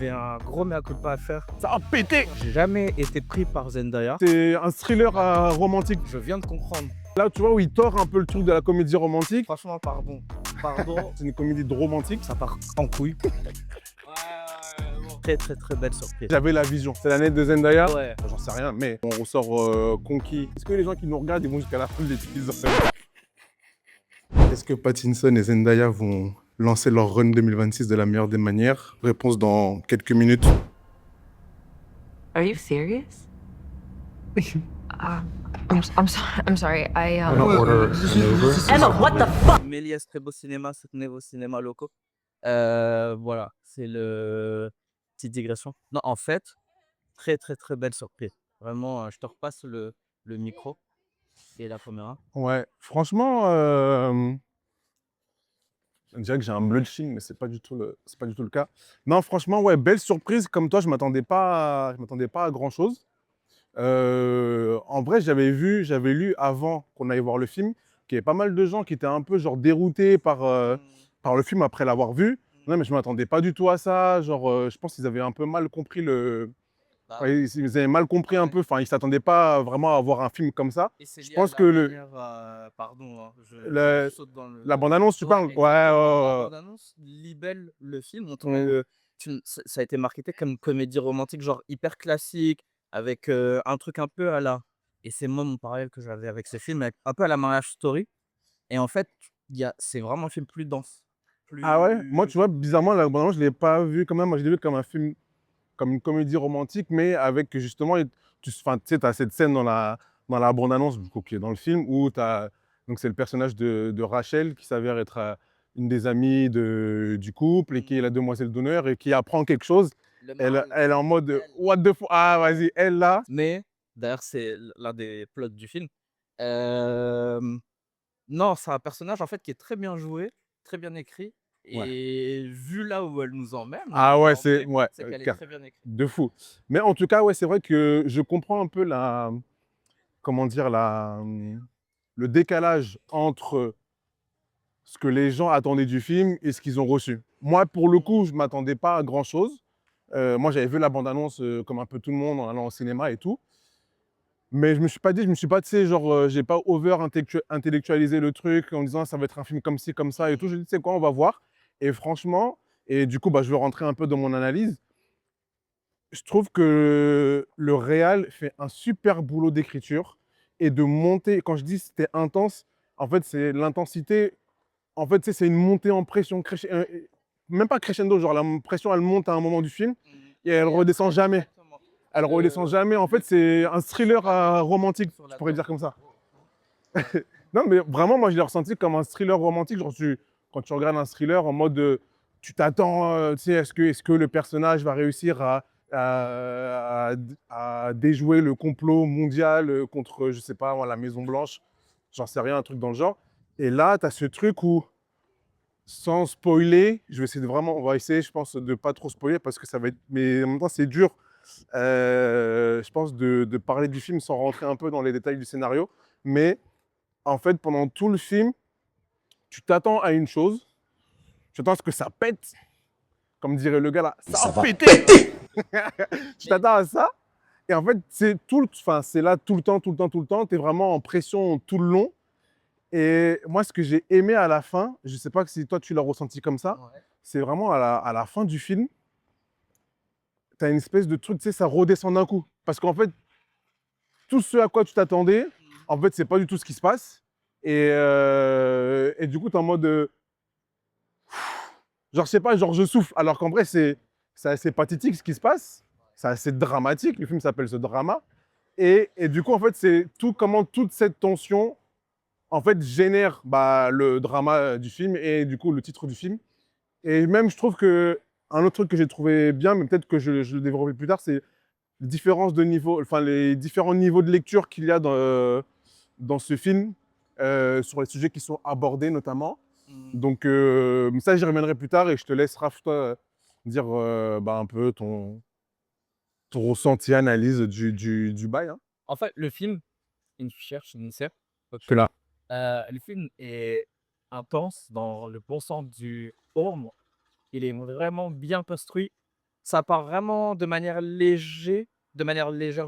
J'avais un gros mea culpa à faire. Ça a pété. J'ai jamais été pris par Zendaya. C'est un thriller romantique. Je viens de comprendre. Là, tu vois, où il tord un peu le truc de la comédie romantique. Franchement, pardon. Pardon. C'est une comédie de romantique. Ça part en couille. Très très très belle surprise. J'avais la vision. C'est l'année de Zendaya. Ouais. J'en sais rien, mais on ressort conquis. Est-ce que les gens qui nous regardent, ils vont jusqu'à la fin de l'épisode? Est-ce que Pattinson et Zendaya vont lancer leur run 2026 de la meilleure des manières? Réponse dans quelques minutes. Are you serious? I'm sorry. Emma, what the fuck? Méliès, très beau cinéma, soutenez vos cinémas locaux. Voilà, c'est le petite digression. Non, en fait, très très très belle surprise. Vraiment, je te repasse le micro et la caméra. Ouais, franchement, on dirait que j'ai un blushing, mais c'est pas du tout le cas. Non, franchement, ouais, belle surprise. Comme toi, je m'attendais pas à grand-chose. En vrai, j'avais lu avant qu'on aille voir le film qu'il y avait pas mal de gens qui étaient un peu genre déroutés par le film après l'avoir vu. Non, mais je m'attendais pas du tout à ça. Genre, je pense qu'ils avaient un peu mal compris Bah, ouais, ils avaient mal compris un peu. Enfin, ils s'attendaient pas vraiment à voir un film comme ça. Et c'est Je lié pense à que la manière, pardon, hein, je saute dans la bande-annonce, tu parles? Ouais, exactement. La ouais, bande-annonce libelle le film. ouais. Ça a été marketé comme une comédie romantique, genre hyper classique, avec un truc un peu à la. Et c'est moi mon parallèle que j'avais avec ce film, un peu à la Marriage Story. Et en fait, c'est vraiment un film plus dense. Ah ouais? Moi, Plus. tu vois, bizarrement, la bande-annonce, je l'ai pas vu quand même. Moi, je l'ai vu comme un film, comme une comédie romantique, mais avec justement, enfin, tu sais, as cette scène dans la bande-annonce, du coup, qui est dans le film, où donc c'est le personnage de Rachel qui s'avère être une des amies du couple et qui est la demoiselle d'honneur et qui apprend quelque chose. Le Elle, mari, elle est en mode elle. what the fuck? Ah, vas-y, elle là. Mais, d'ailleurs, c'est l'un des plots du film. Non, c'est un personnage en fait qui est très bien joué, très bien écrit Ouais. et vu là où elle nous emmène, Ah ouais, désormais, ouais, c'est qu'elle est très bien écrite. de fou. Mais en tout cas, ouais, c'est vrai que je comprends un peu comment dire, le décalage entre ce que les gens attendaient du film et ce qu'ils ont reçu. Moi, pour le coup, je ne m'attendais pas à grand-chose. Moi, j'avais vu la bande-annonce comme un peu tout le monde en allant au cinéma et tout. Mais je me suis pas, tu sais, genre, j'ai pas intellectualisé le truc en disant ça va être un film comme ci, comme ça et tout. Je dis, tu sais quoi, on va voir. Et franchement, et du coup, bah, je vais rentrer un peu dans mon analyse. Je trouve que le réal fait un super boulot d'écriture et de monter. Quand je dis c'était intense, en fait, c'est l'intensité. En fait, tu sais, c'est une montée en pression, même pas crescendo, genre la pression, elle monte à un moment du film et elle Et redescend après, jamais. exactement. Elle redescend jamais. En fait, c'est un thriller romantique, Sur je la pourrais dire gorge. comme ça. Non, mais vraiment, moi, je l'ai ressenti comme un thriller romantique. Genre, quand tu regardes un thriller en mode, tu t'attends, tu sais, est-ce que le personnage va réussir à déjouer le complot mondial contre, je sais pas, moi, la Maison Blanche, j'en sais rien, un truc dans le genre. Et là, tu as ce truc où, sans spoiler, on va essayer, je pense, de pas trop spoiler parce que ça va être, mais en même temps, c'est dur, je pense, de parler du film sans rentrer un peu dans les détails du scénario. Mais en fait, pendant tout le film, tu t'attends à une chose, tu t'attends à ce que ça pète, comme dirait le gars là, ça va péter. Tu t'attends à ça, et en fait, c'est là tout le temps, tout le temps, tout le temps, tu es vraiment en pression tout le long. Et moi, ce que j'ai aimé à la fin, je ne sais pas si toi tu l'as ressenti comme ça, Ouais. c'est vraiment à la fin du film, tu as une espèce de truc, tu sais, ça redescend d'un coup. Parce qu'en fait, tout ce à quoi tu t'attendais, en fait, c'est pas du tout ce qui se passe. Et du coup, tu es en mode, genre, je sais pas, genre, je souffle. Alors qu'en vrai, c'est assez pathétique ce qui se passe. C'est assez dramatique. Le film s'appelle Ce Drama. Et du coup, en fait, c'est comment toute cette tension, en fait, génère bah, le drama du film et du coup, le titre du film. Et même, je trouve que un autre truc que j'ai trouvé bien, mais peut-être que je le développerai plus tard, c'est les différences de niveau, enfin, les différents niveaux de lecture qu'il y a dans ce film, sur les sujets qui sont abordés notamment. Donc ça, j'y reviendrai plus tard et je te laisse, Raph, toi, dire bah, un peu ton ressenti, analyse du bail. Hein. En fait, le film, une cherche, une sert. Je suis là. Le film est intense dans le bon sens du terme. Il est vraiment bien construit. ça part vraiment de manière légère,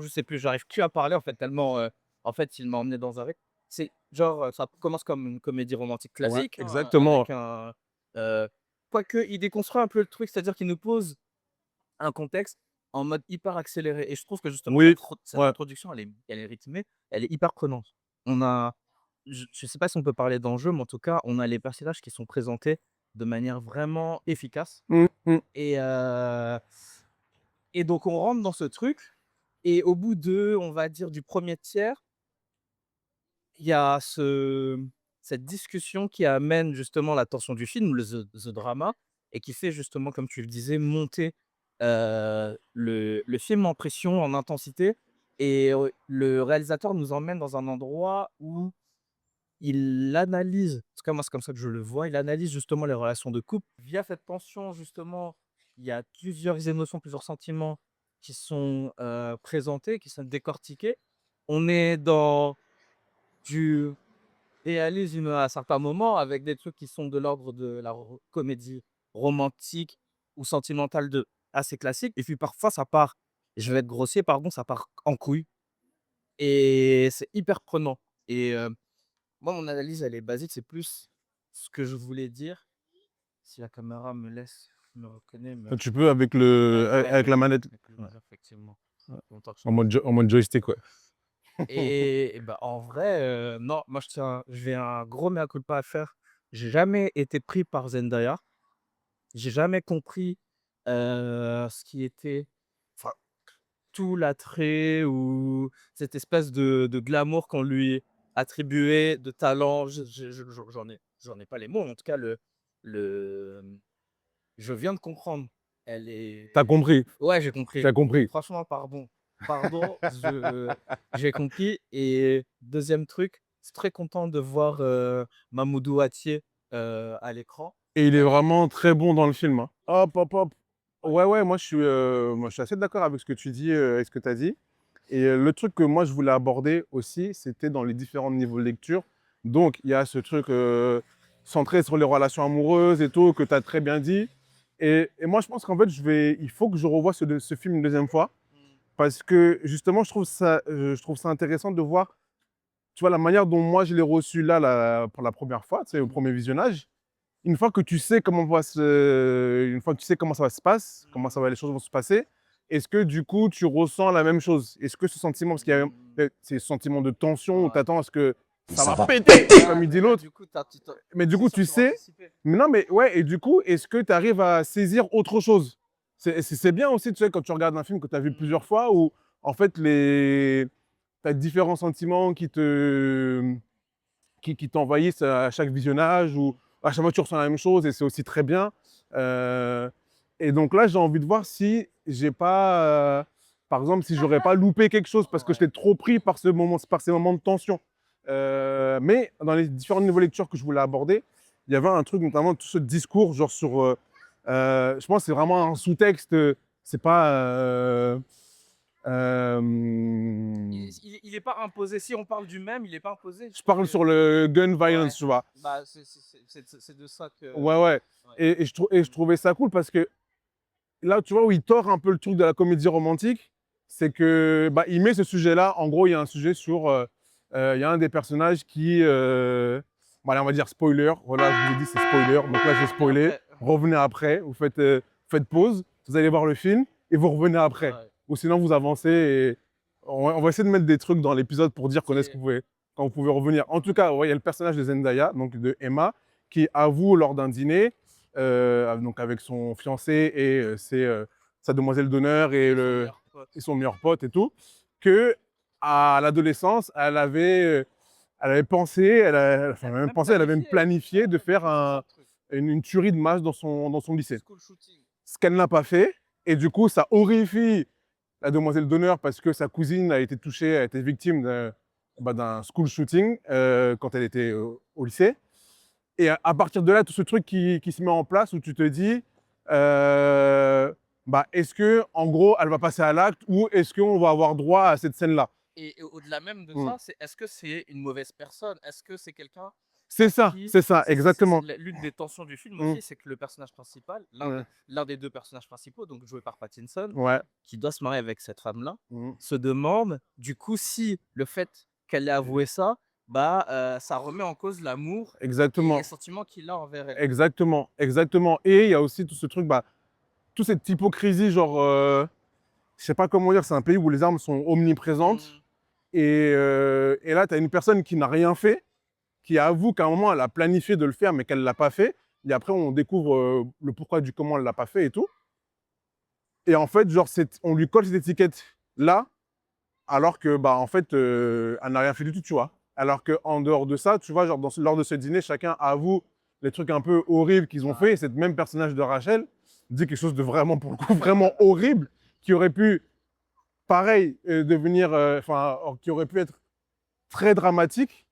je sais plus, j'arrive plus à parler en fait tellement, en fait, il m'a emmené dans un rythme. C'est genre, ça commence comme une comédie romantique Ouais, classique, hein, exactement. avec heu, quoique il déconstruit un peu le truc, c'est-à-dire qu'il nous pose un contexte en mode hyper accéléré et je trouve que justement Oui, cette ouais. introduction, elle est rythmée, elle est hyper prenante. On a je sais pas si on peut parler d'enjeu, mais en tout cas, on a les personnages qui sont présentés de manière vraiment efficace Mmh, mmh. et donc on rentre dans ce truc et au bout de, on va dire, du premier tiers, il y a cette discussion qui amène justement la tension du film, the drama et qui fait justement, comme tu le disais, monter, le film en pression, en intensité et le réalisateur nous emmène dans un endroit où il analyse, en tout cas moi c'est comme ça que je le vois, il analyse justement les relations de couple. Via cette tension justement, il y a plusieurs émotions, plusieurs sentiments qui sont, présentés, qui sont décortiqués. On est dans du réalisme à certains moments avec des trucs qui sont de l'ordre de la comédie romantique ou sentimentale de assez classique. Et puis parfois ça part, je vais être grossier, pardon, ça part en couille et c'est hyper prenant. Et moi, mon analyse, elle est basique, c'est plus ce que je voulais dire. Si la caméra me reconnaît, Tu peux avec le avec la manette. avec le Ouais. effectivement. Ouais. Longtemps que je En mode en mode joystick, ouais. et bah, en vrai, non, moi j'ai un gros mea culpa à faire. J'ai jamais été pris par Zendaya. J'ai jamais compris, ce qui était enfin, tout l'attrait ou cette espèce de glamour qu'on lui attribuait, de talent. J'en ai pas les mots, mais en tout cas le, je viens de comprendre. Elle Tu as est compris, ouais, j'ai tu compris. as compris. Franchement, pardon, j'ai compris et deuxième truc, je suis très content de voir, Mamoudou Athie, à l'écran. Et il est Heu, vraiment très bon dans le film, hein. Hop, hop, hop. Ouais, ouais, moi je suis assez d'accord avec ce que tu dis, et ce que tu as dit. Et le truc que moi je voulais aborder aussi, c'était dans les différents niveaux de lecture. Donc il y a ce truc, centré sur les relations amoureuses et tout, que tu as très bien dit. Et moi je pense qu'en fait il faut que je revoie ce film une deuxième fois. Parce que justement je trouve ça intéressant de voir, tu vois, la manière dont moi je l'ai reçu là, pour la première fois, tu sais, au premier visionnage. Une fois que tu sais une fois que tu sais comment ça va se passer, les choses vont se passer, est-ce que du coup tu ressens la même chose? Est-ce que ce sentiment, parce qu'il y a ces sentiments de tension où tu ouais. attends à ce que ça Ça va va péter, Ouais, comme il dit mais là, l'autre. du coup, Mais du c'est coup, sûr, tu tu vas sais, anticiper. mais non, mais ouais, et du coup, est-ce que tu arrives à saisir autre chose? C'est bien aussi, tu sais, quand tu regardes un film que tu as vu plusieurs fois, où en fait, tu as différents sentiments qui t'envahissent à chaque visionnage, ou à chaque fois tu ressens la même chose, et c'est aussi très bien. Euh, et donc là, j'ai envie de voir si j'ai pas, par exemple, si j'aurais pas loupé quelque chose parce que Ouais. j'étais trop pris par par ces moments de tension. Mais dans les différents niveaux de lecture que je voulais aborder, il y avait un truc, notamment tout ce discours, genre sur, je pense que c'est vraiment un sous-texte, c'est pas, Il est pas imposé. Si on parle du même, il est pas imposé. Je je trouve parle que sur le gun ouais, violence, tu vois. bah, c'est de ça que Ouais, ouais. ouais. Et je trouvais ça cool parce que là, tu vois, où il tord un peu le truc de la comédie romantique, c'est que bah, il met ce sujet-là. En gros, il y a un sujet sur. Il y a un des personnages qui. Bon, allez, on va dire spoiler. Voilà, je vous ai dit, c'est spoiler. Donc là, je vais Revenez spoiler. après. Revenez après. Faites pause. Vous allez voir le film et vous revenez après. Ouais. Ou sinon, vous avancez et on va essayer de mettre des trucs dans l'épisode pour dire C'est quand vous pouvez revenir. En tout cas, ouais, il y a le personnage de Zendaya, donc de Emma, qui avoue lors d'un dîner, donc avec son fiancé et sa demoiselle d'honneur son meilleur pote. et son meilleur pote et tout, que à l'adolescence, elle avait pensé, enfin, Elle a même même pensé, elle avait même planifié de faire plusieurs trucs. une tuerie de masse dans son lycée. School shooting. Ce qu'elle n'a pas fait, et du coup, ça horrifie la demoiselle d'honneur parce que sa cousine a été touchée, a été victime d'un school shooting quand elle était au lycée. Et à partir de là, tout ce truc qui se met en place où tu te dis, bah, est-ce que, en gros, elle va passer à l'acte ou est-ce qu'on va avoir droit à cette scène-là? Et au-delà même de Mm. ça, est-ce que c'est une mauvaise personne? Est-ce que c'est quelqu'un C'est ça, exactement. L'une des tensions du film Mmh. aussi, c'est que le personnage principal, Ouais. l'un des deux personnages principaux, donc joué par Pattinson, Ouais. qui doit se marier avec cette femme-là, Mmh. se demande du coup si le fait qu'elle ait avoué ça, ça remet en cause l'amour et Exactement. les sentiments qu'il a envers elle. Exactement, exactement. Et il y a aussi tout ce truc, toute cette hypocrisie, genre, je sais pas comment dire, c'est un pays où les armes sont omniprésentes. Mmh. Et là, tu as une personne qui n'a rien fait, qui avoue qu'à un moment, elle a planifié de le faire, mais qu'elle ne l'a pas fait. Et après, on découvre le pourquoi du comment elle ne l'a pas fait et tout. Et en fait, genre, on lui colle cette étiquette-là, alors que, en fait, elle n'a rien fait du tout, tu vois. Alors qu'en dehors de ça, tu vois, genre, lors de ce dîner, chacun avoue les trucs un peu horribles qu'ils ont fait. Et cette même personnage de Rachel dit quelque chose de vraiment, pour le coup, vraiment horrible, qui aurait pu, pareil, devenir, qui aurait pu être très dramatique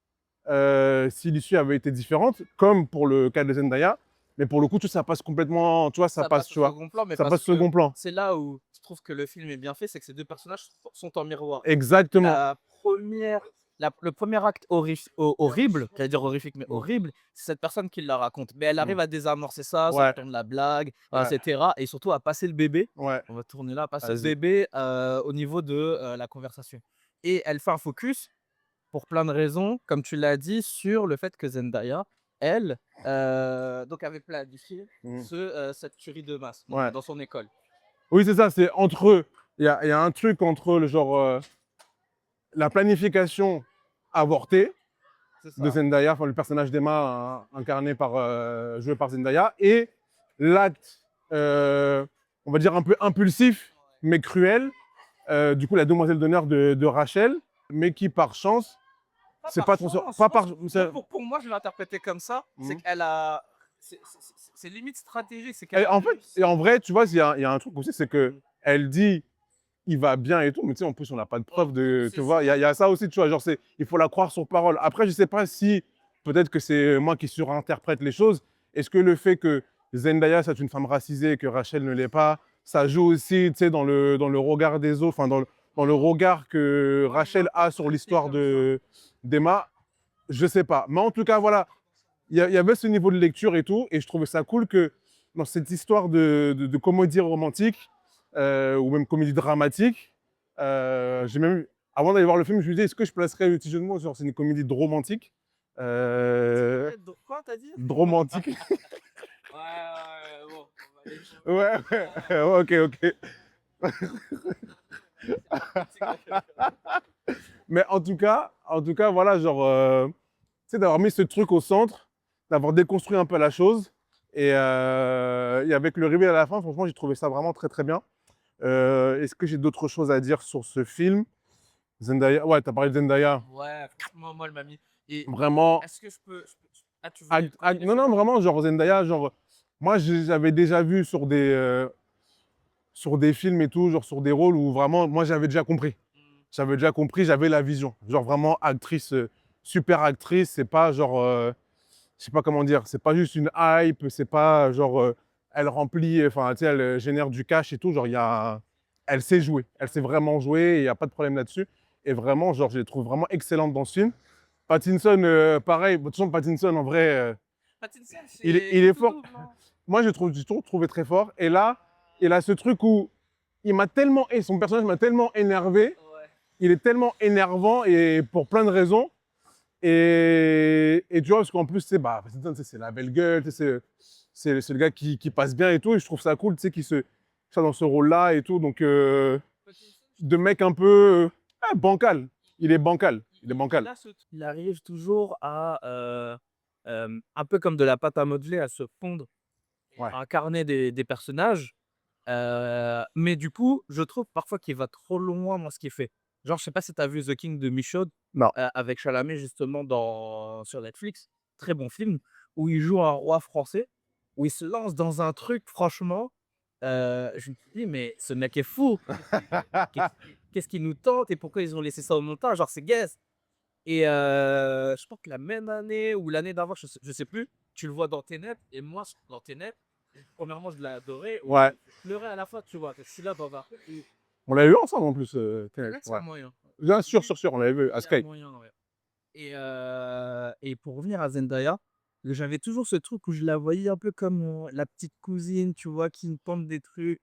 si l'issue avait été différente, comme pour le cas de Zendaya. Mais pour le coup, ça passe complètement, tu vois, ça passe, tu au vois. second plan, mais Ça parce passe au second que plan. c'est là où je trouve que le film est bien fait, c'est que ces deux personnages sont en miroir. Exactement. Le premier acte horrible, j'allais dire horrifique, mais Mm. horrible, c'est cette personne qui la raconte. Mais elle arrive à désamorcer ça, Ouais. ça tourne la blague, Ouais. etc. Et surtout à passer le bébé. Ouais. On va tourner là, passer le Vas-y. bébé au niveau de la conversation. Et elle fait un focus, pour plein de raisons, comme tu l'as dit, sur le fait que Zendaya, elle, donc avait planifié cette tuerie de masse donc, Ouais. dans son école. Oui, c'est ça, c'est entre eux. Il y a un truc entre le genre, la planification avortée C'est ça. de Zendaya, enfin le personnage d'Emma incarné joué par Zendaya, et l'acte, on va dire un peu impulsif, mais cruel, du coup la demoiselle d'honneur de Rachel, mais qui par chance, c'est pas trop chance, pas je par pense- c'est- pour moi, je l'ai interprété comme ça. C'est Mhm. qu'elle a. C'est limite stratégique. C'est Et qu'elle a en fait, réussi. et en vrai, tu vois, il y a un truc aussi, c'est que Mhm. elle dit il va bien et tout, mais tu sais, en plus, on n'a pas de preuve de. C'est Tu vois, ça. il y a ça aussi, tu vois, genre, il faut la croire sur parole. Après, je sais pas si, peut-être que c'est moi qui surinterprète les choses. Est-ce que le fait que Zendaya soit une femme racisée et que Rachel ne l'est pas, ça joue aussi, tu sais, dans le regard des autres, enfin, dans le regard que Moi, je Rachel a sur l'interprétais l'histoire comme d'Emma? Je sais pas. Mais en tout cas, voilà, il y avait ce niveau de lecture et tout, et je trouvais ça cool que dans cette histoire de comédie romantique, ou même comédie dramatique, j'ai même, avant d'aller voir le film, je me disais, est-ce que je placerais le petit jeu de mots, genre c'est une comédie romantique Quoi, t'as dit? romantique. Bon. Ouais, ok, ok. Mais en tout cas, voilà, genre, tu sais, d'avoir mis ce truc au centre, d'avoir déconstruit un peu la chose, et avec le réveil à la fin, franchement, j'ai trouvé ça vraiment très, très bien. Est-ce que j'ai d'autres choses à dire sur ce film? Zendaya, ouais, t'as parlé de Zendaya. Ouais, franchement, moi, elle m'a mis. Et Vraiment, est-ce que je peux. Ah, tu voulais continuer non, sur non, ça? vraiment, genre Zendaya, genre, moi, j'avais déjà vu sur des films et tout, genre sur des rôles où vraiment, moi, j'avais déjà compris. J'avais déjà compris, j'avais la vision. Genre vraiment actrice, super actrice, c'est pas genre, je sais pas comment dire, c'est pas juste une hype, c'est pas genre, elle remplit, enfin, tu sais, elle génère du cash et tout, genre, elle sait jouer, elle sait vraiment jouer, il n'y a pas de problème là-dessus. Et vraiment, genre, je les trouve vraiment excellente dans ce film. Pattinson, pareil, de toute façon, Pattinson, en vrai, Pattinson, il est fort. Moi, j'ai toujours trouvé très fort. Et là, il a ce truc où et son personnage m'a tellement énervé, Ouais. il est tellement énervant et pour plein de raisons. Et tu vois, parce qu'en plus, Pattinson, c'est la belle gueule, c'est le gars qui passe bien et tout. Et je trouve ça cool, tu sais, qu'il soit dans ce rôle-là et tout. Donc, de mec un peu bancal. Il est bancal. Il est bancal. Il arrive toujours à, un peu comme de la pâte à modeler, à se fondre, Ouais. à incarner des personnages. Mais du coup, je trouve parfois qu'il va trop loin dans ce qu'il fait. Genre, je sais pas si tu as vu The King de Michaud Non. avec Chalamet justement sur Netflix. Très bon film où il joue un roi français, où il se lance dans un truc, franchement. Je me dis, mais ce mec est fou. Qu'est-ce qui nous tente et pourquoi ils ont laissé ça au montage? Genre, c'est guess. Et je pense que la même année ou l'année d'avant, je sais plus, tu le vois dans Ténèbres. Et moi, dans Ténèbres, premièrement, je l'ai adoré. Ouais. Je pleurais à la fois, tu vois. Je suis là dans un truc où On l'a vu ensemble en plus. peut-être c'est Ouais. un moyen. Bien sûr, on l'avait vu à Il y a Skype. moyen, ouais. Et pour revenir à Zendaya, j'avais toujours ce truc où je la voyais un peu comme la petite cousine, tu vois, qui me tente des trucs.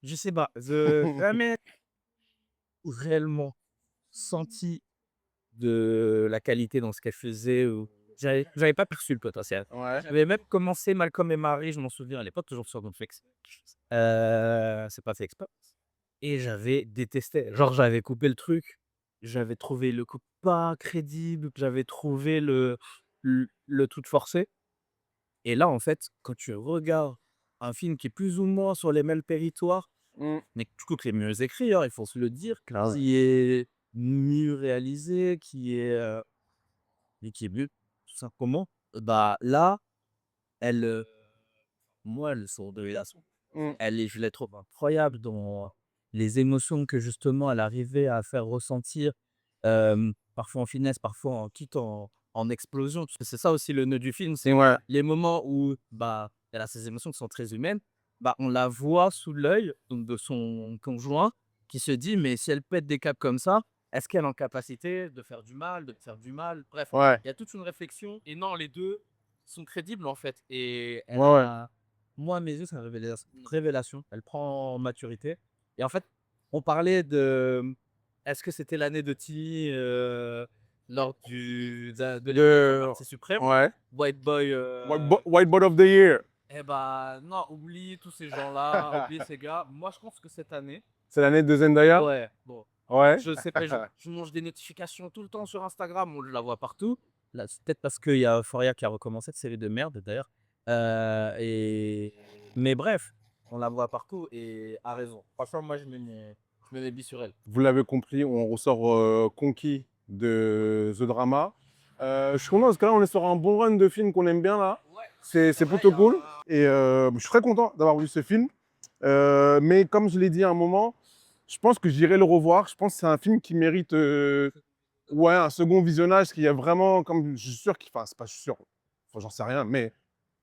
Je sais pas, je jamais réellement senti de la qualité dans ce qu'elle faisait. Ou... J'avais pas perçu le potentiel. Ouais. J'avais même commencé Malcolm et Marie, je m'en souviens à l'époque, toujours sur Netflix. C'est pas fait exprès. Et j'avais détesté. Genre, j'avais coupé le truc. J'avais trouvé le coup pas crédible. J'avais trouvé le truc forcé. Et là, en fait, quand tu regardes un film qui est plus ou moins sur les mêmes territoires, Mmh. mais du coup, qui est mieux écrit, hein, il faut se le dire, Claro. qui est mieux réalisé, et qui est mieux, tout simplement, bah là, elle, moi, elles sont de révélation. Mmh. Je la trouve incroyable dans les émotions que justement elle arrivait à faire ressentir, parfois en finesse, parfois en explosion. Parce que c'est ça aussi le nœud du film, c'est Ouais. les moments où bah, elle a ces émotions qui sont très humaines, bah, on la voit sous l'œil donc de son conjoint qui se dit: «Mais si elle pète des câbles comme ça, est-ce qu'elle est en capacité de faire du mal, de te faire du mal?» Bref, Ouais. il y a toute une réflexion et non, les 2 sont crédibles en fait et elle Ouais, ouais. a moi, à mes yeux, c'est une révélation. Elle prend en maturité. Et en fait, on parlait de est-ce que c'était l'année de Tilly lors de l'élection De Parti suprême, ouais. White Boy. White Boy of the Year. Eh ben non, oublie tous ces gens-là, oublie ces gars. Moi, je pense que cette année, C'est l'année de Zendaya? ouais, bon, Ouais. je sais pas, je mange des notifications tout le temps sur Instagram, on la voit partout. Là, c'est peut-être parce qu'il y a Euphoria qui a recommencé cette série de merde d'ailleurs. Mais bref, on la voit partout et a raison. Franchement, moi, je me mets bis sur elle. Vous l'avez compris, on ressort conquis de The Drama. Je suis content parce que là, on est sur un bon run de films qu'on aime bien là. C'est plutôt cool. Et je suis très content d'avoir vu ce film. Mais comme je l'ai dit à un moment, je pense que j'irai le revoir. Je pense que c'est un film qui mérite ouais, un second visionnage. Qu'il y a vraiment, comme je suis sûr qu'il. Enfin, c'est pas sûr, enfin, j'en sais rien, mais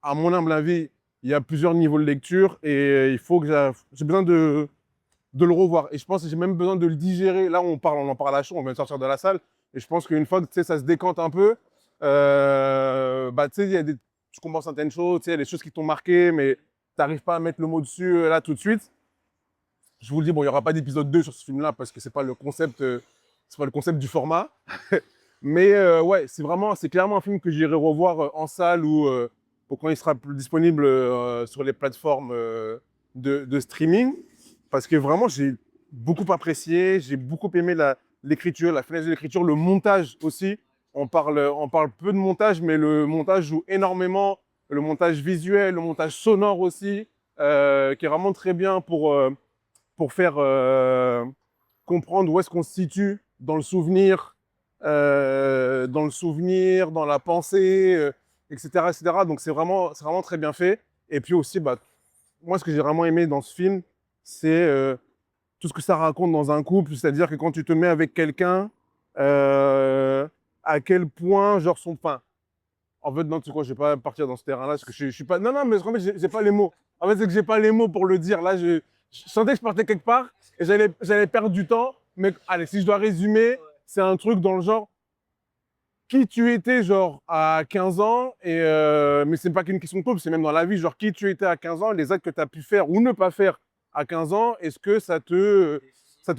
à mon humble avis, il y a plusieurs niveaux de lecture et il faut que j'ai besoin de le revoir. Et je pense que j'ai même besoin de le digérer. Là, on en parle à chaud, on vient de sortir de la salle. Et je pense qu'une fois que ça se décante un peu, bah, tu sais, tu comprends certaines choses, tu sais, il y a des choses qui t'ont marqué, mais tu n'arrives pas à mettre le mot dessus là tout de suite. Je vous le dis, bon, il n'y aura pas d'épisode 2 sur ce film-là parce que ce n'est pas le concept, c'est pas le concept du format. Mais ouais, c'est clairement un film que j'irai revoir en salle ou pour quand il sera plus disponible sur les plateformes de streaming. Parce que vraiment, j'ai beaucoup apprécié, j'ai beaucoup aimé l'écriture, la finesse de l'écriture, le montage aussi. On parle peu de montage, mais le montage joue énormément. Le montage visuel, le montage sonore aussi, qui est vraiment très bien pour faire comprendre où est-ce qu'on se situe dans le souvenir, dans la pensée, etc., etc. Donc c'est vraiment très bien fait. Et puis aussi, bah, moi, ce que j'ai vraiment aimé dans ce film, c'est tout ce que ça raconte dans un couple, c'est-à-dire que quand tu te mets avec quelqu'un, à quel point, genre, enfin, en fait, non, tu sais quoi, je vais pas partir dans ce terrain-là, parce que je suis pas, non, non, mais en fait, j'ai pas les mots. En fait, c'est que j'ai pas les mots pour le dire. Là, je sentais que je partais quelque part et j'allais perdre du temps. Mais allez, si je dois résumer, c'est un truc dans le genre, qui tu étais, genre, à 15 ans, mais c'est pas qu'une question de couple, c'est même dans la vie, genre, qui tu étais à 15 ans, les actes que tu as pu faire ou ne pas faire à 15 ans, est-ce que ça te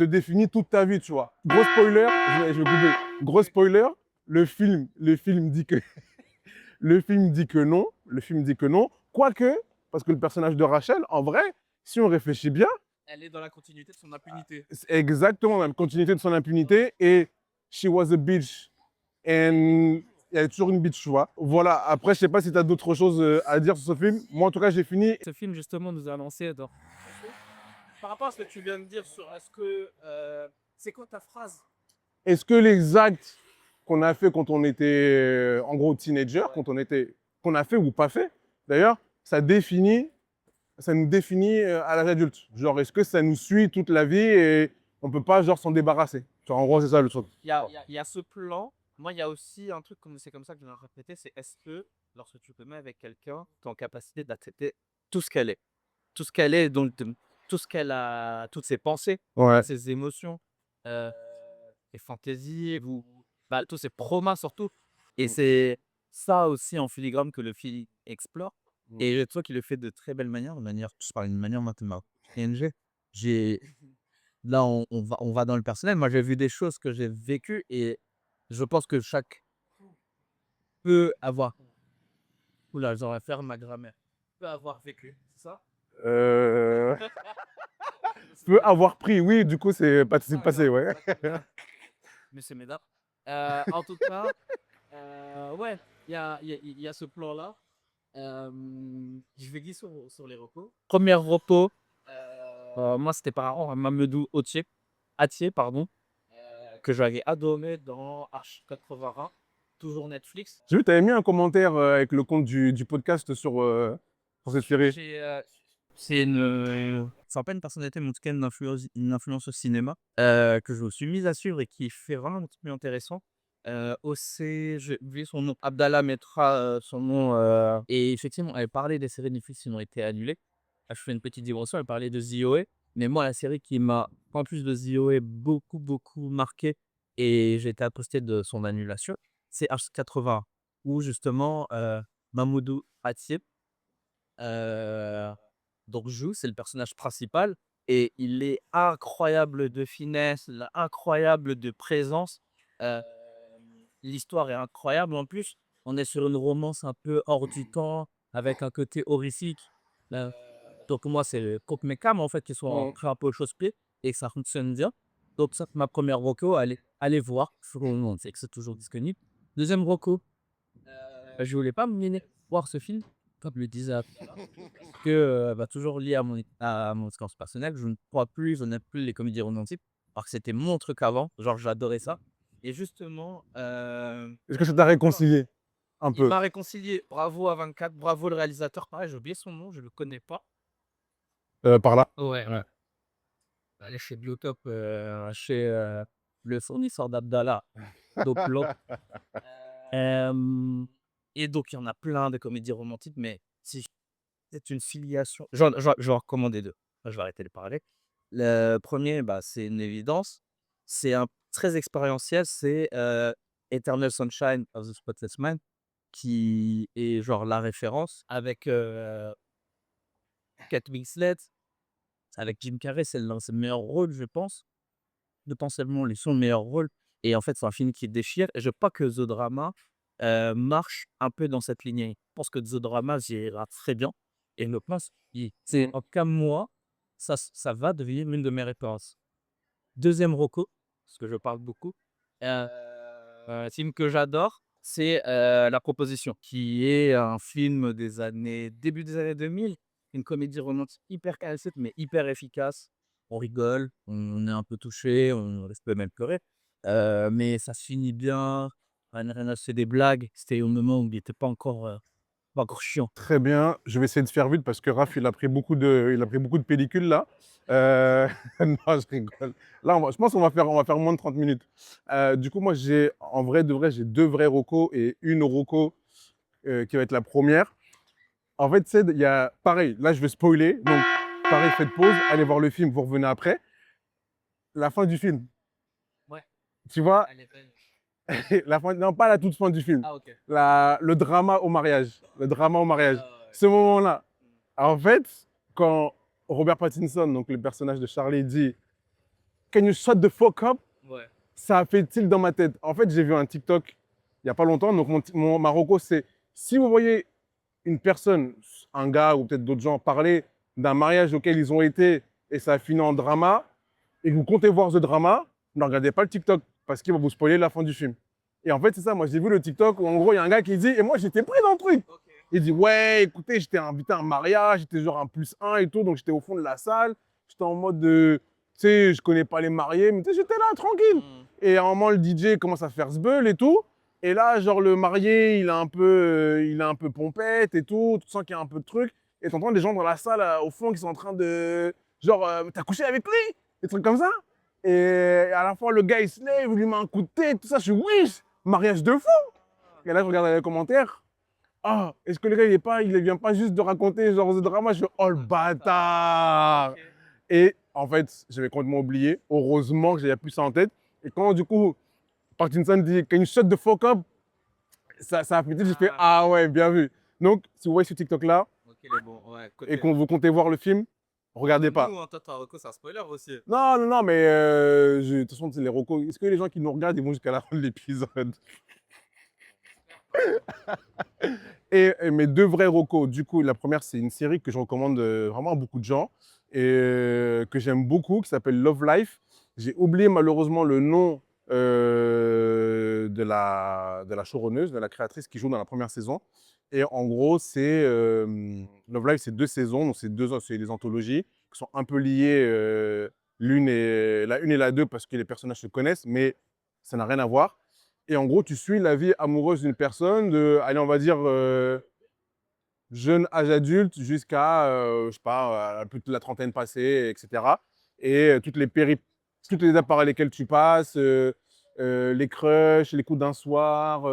définit toute ta vie, tu vois. Gros spoiler, je vais couper. Gros spoiler, le film dit que, le film dit que non, le film dit que non, quoique, parce que le personnage de Rachel, en vrai, si on réfléchit bien, Elle est dans la continuité de son impunité. c'est exactement la continuité de son impunité, et she was a bitch. Et il y a toujours une bitch, tu vois. Voilà, après, je sais pas si tu as d'autres choses à dire sur ce film. Moi, en tout cas, j'ai fini. Ce film, justement, nous a lancé dans... Par rapport à ce que tu viens de dire sur est-ce que... c'est quoi ta phrase? Est-ce que les actes qu'on a fait quand on était, en gros, teenager, qu'on a fait ou pas fait, d'ailleurs, ça nous définit à l'âge adulte. Genre, est-ce que ça nous suit toute la vie et on peut pas, genre, s'en débarrasser? Genre, en gros, c'est ça le truc. Il y a ce plan. Moi, il y a aussi un truc, c'est comme ça que je vais le répéter, c'est est-ce que lorsque tu te mets avec quelqu'un, tu es en capacité d'accepter tout ce qu'elle est. Tout ce qu'elle est, donc tout ce qu'elle a, toutes ses pensées, Ouais. ses émotions, les fantaisies, bah, tous ces promas surtout. Et c'est ça aussi en filigrane que le film explore. Et toi qui le fait de très belle manière, je parle d'une manière maintenant. PNG, j'ai là on va dans le personnel. Moi j'ai vu des choses que j'ai vécues et je pense que chaque peut avoir. Oula, j'aurais faire ma grammaire. Peut avoir vécu, c'est ça? Euh, peut avoir pris, oui, du coup, c'est passé, ouais. Monsieur Médard. En tout cas, ouais, il y a ce plan-là. Je vais glisser sur les repos. Première repos, moi c'était par rapport à Mamadou Atié, pardon, que j'avais adoré dans H80, toujours Netflix. J'ai vu, tu avais mis un commentaire avec le compte du podcast sur cette série. C'est pas une personnalité, mais en tout cas une influence au cinéma que je me suis mise à suivre et qui fait vraiment un petit peu intéressant. Aussi, j'ai vu son nom, Abdallah mettra son nom. Et effectivement, elle parlait des séries Netflix qui ont été annulées. Là, je fais une petite digression, elle parlait de The O.A. Mais moi, la série qui m'a, en plus de The O.A., beaucoup, beaucoup marqué et j'ai été attristé de son annulation, c'est H80, où justement Mamoudou Attié donc joue, c'est le personnage principal et il est incroyable de finesse, incroyable de présence. Hem, L'histoire est incroyable en plus. On est sur une romance un peu hors du temps, avec un côté horrifique. Heu, donc moi, c'est Coke Mekam en fait qui sont Mm. ancrés un peu au chausse-pied et que ça fonctionne bien. Donc ça, c'est ma première reco, allez voir, sur le moment, c'est que c'est toujours disponible. Deuxième reco, je voulais pas me voir ce film, comme je le disais que, bah, toujours lié à mon expérience personnelle, je n'aime plus les comédies romantiques, alors que c'était mon truc avant, genre j'adorais ça et justement, Est-ce que ça t'a réconcilié un il peu m'a réconcilié. Bravo à 24, bravo le réalisateur, pareil, j'ai oublié son nom, je le connais pas. par là? Ouais. Allez chez Biotop, chez, le fournisseur d'Abdallah, Doplop. Hem Et donc il y en a plein de comédies romantiques, mais si c'est une filiation. Je vais en recommander 2. Je vais arrêter de parler. Le premier, bah, c'est une évidence. C'est un très expérientiel, c'est, Eternal Sunshine of the Spotless Mind qui est genre la référence avec, Kate Winslet, avec Jim Carrey, c'est l'un de ses meilleurs rôles, je pense. Potentiellement son meilleur rôle et en fait, c'est un film qui déchire et je crois que The Drama, marche un peu dans cette lignée. Je pense que The Drama ira très bien et le pense c'est en tout cas moi, ça va devenir l'une de mes références. Deuxième reco, parce que je parle beaucoup, film que j'adore, c'est, La Proposition, qui est un film début des années 2000, une comédie romantique hyper classique, mais hyper efficace. On rigole, on est un peu touché, on reste même pleurer, mais ça se finit bien. Ryan Reynolds fait des blagues, c'était au moment où il était pas encore chiant. Très bien. Je vais essayer de faire vite parce que Raph, il a pris beaucoup de pellicules là. Non, je rigole. Là, je pense qu'on va faire moins de 30 minutes. Du coup, moi, en vrai de vrai, j'ai 2 vrais recos et une reco qui va être la première. En fait, il y a pareil. Là, je vais spoiler. Donc, pareil, faites pause, allez voir le film, vous revenez après. La fin du film. Ouais, Tu vois, elle est belle. la fin, non, pas la toute fin du film. Ah OK. Le drama au mariage. Le drama au mariage. Ouais. Ce moment-là. En fait, quand Robert Pattinson, donc le personnage de Charlie, dit Can you shut the fuck up? Ouais. Ça a fait tilt dans ma tête. En fait, j'ai vu un TikTok il n'y a pas longtemps. Donc, ma reco, c'est si vous voyez une personne, un gars ou peut-être d'autres gens parler d'un mariage auquel ils ont été et ça a fini en drama et que vous comptez voir ce drama, ne regardez pas le TikTok parce qu'il va vous spoiler la fin du film. Et en fait, c'est ça. Moi, j'ai vu le TikTok où en gros, il y a un gars qui dit, et moi, j'étais pris dans le truc. OK. Il dit, ouais, écoutez, j'étais invité à un mariage, j'étais genre un +1 et tout, donc j'étais au fond de la salle. J'étais en mode de, tu sais, je connais pas les mariés, mais tu sais, j'étais là, tranquille. Mmh. Et à un moment, le DJ commence à faire ce beul et tout. Et là, genre, le marié, il est un peu pompette et tout. Tu sens qu'il y a un peu de truc. Et t'entends des gens dans la salle, au fond, qui sont en train de, genre, t'as couché avec lui? Des trucs comme ça. Et à la fois, le gars, il se lève, il lui met un coup de tête, tout ça. Je suis, oui, mariage de fou. Et là, je regarde les commentaires. Ah, est-ce que le gars, il vient pas juste de raconter genre ce drama? Je fais, oh le bâtard! OK. Et en fait, j'avais complètement oublié. Heureusement que j'avais plus ça en tête. Et quand du coup, Parkinson dit « Can you shut the fuck up ?» Ça a fait j'ai fait « Ah ouais, bien vu ». Donc, si vous voyez ce TikTok-là Ok, les bons. Ouais, côté. et qu'on vous comptez voir le film, regardez pas. Nous, toi, t'as reco, c'est un spoiler aussi. Non, mais de toute façon, c'est les recos. Est-ce que les gens qui nous regardent, ils vont jusqu'à la fin de l'épisode? Et mes deux vrais recos, du coup, la première, c'est une série que je recommande vraiment à beaucoup de gens et que j'aime beaucoup, qui s'appelle Love Life. J'ai oublié malheureusement le nom de la showrunneuse, de la créatrice qui joue dans la première saison. Et en gros, Love Life, c'est 2 saisons, donc c'est des anthologies qui sont un peu liées, la une et la 2 parce que les personnages se connaissent, mais ça n'a rien à voir. Et en gros, tu suis la vie amoureuse d'une personne allez, on va dire, jeune âge adulte jusqu'à, je sais pas, plus de la trentaine passée, etc. Et toutes les étapes par lesquelles tu passes, les crushs, les coups d'un soir,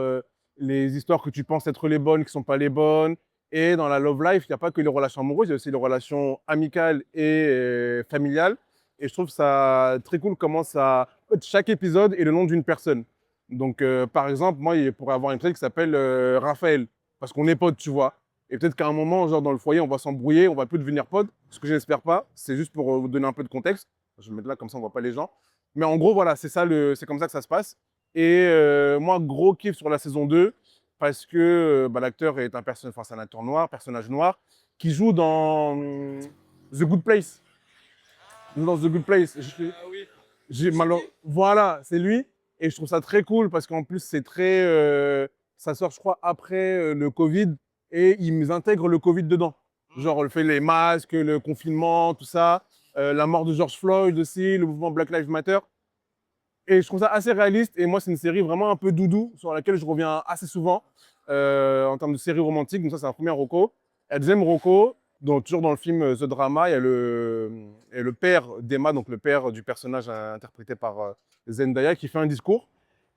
les histoires que tu penses être les bonnes qui ne sont pas les bonnes. Et dans la love life, il n'y a pas que les relations amoureuses, il y a aussi les relations amicales et familiales. Et je trouve ça très cool comment ça... En fait, chaque épisode est le nom d'une personne. Donc, par exemple, moi, il pourrait y avoir une personne qui s'appelle Raphaël, parce qu'on est potes, tu vois. Et peut-être qu'à un moment, genre dans le foyer, on va s'embrouiller, on va plus devenir potes, ce que je n'espère pas. C'est juste pour vous donner un peu de contexte. Je vais le mettre là, comme ça, on ne voit pas les gens. Mais en gros, voilà, c'est comme ça que ça se passe. Et moi, gros kiff sur la saison 2, parce que l'acteur est c'est un acteur noir, personnage noir, qui joue dans The Good Place. Il joue dans The Good Place. Voilà, c'est lui. Et je trouve ça très cool parce qu'en plus, c'est très. Ça sort, je crois, après le Covid et ils intègrent le Covid dedans. Genre, le fait les masques, le confinement, tout ça, la mort de George Floyd aussi, le mouvement Black Lives Matter. Et je trouve ça assez réaliste. Et moi, c'est une série vraiment un peu doudou sur laquelle je reviens assez souvent en termes de série romantique. Donc, ça, c'est un premier roco. Et la deuxième roco, donc, toujours dans le film The Drama, il y a le père d'Emma, donc le père du personnage interprété par Zendaya, qui fait un discours.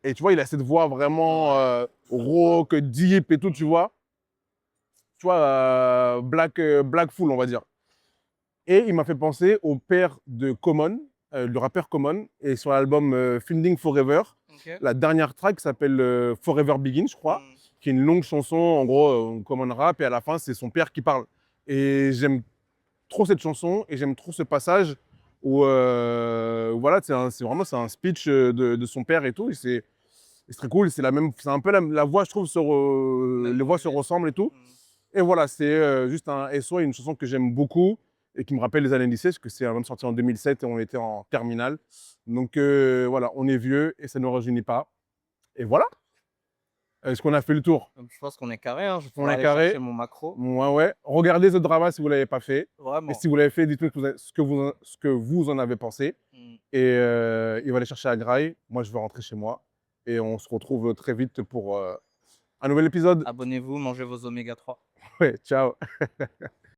Et tu vois, il a cette voix vraiment rauque, deep et tout, tu vois. Tu vois, black full, on va dire. Et il m'a fait penser au père de Common, le rappeur Common, et sur l'album Finding Forever, la dernière track s'appelle Forever Begin, je crois, qui est une longue chanson, en gros, Common rap, et à la fin, c'est son père qui parle. Et j'aime trop cette chanson, et j'aime trop ce passage où, voilà, c'est un speech de son père et tout, et c'est très cool, c'est un peu la voix, je trouve, les voix se ressemblent et tout. Et voilà, c'est juste un SO, une chanson que j'aime beaucoup et qui me rappelle les années lycée, parce que c'est un album sorti en 2007 et on était en terminale. Donc voilà, on est vieux et ça ne nous rajeunit pas. Et voilà. Est-ce qu'on a fait le tour? Donc, je pense qu'on est carré. Hein. Je On vais est aller carré. chercher mon macro. Ouais. Regardez The Drama si vous ne l'avez pas fait. Vraiment. Et si vous l'avez fait, dites-nous ce que vous en avez pensé. Et il va aller chercher Agraï. Moi, je vais rentrer chez moi. Et on se retrouve très vite pour un nouvel épisode. Abonnez-vous, mangez vos oméga 3. Ouais, ciao.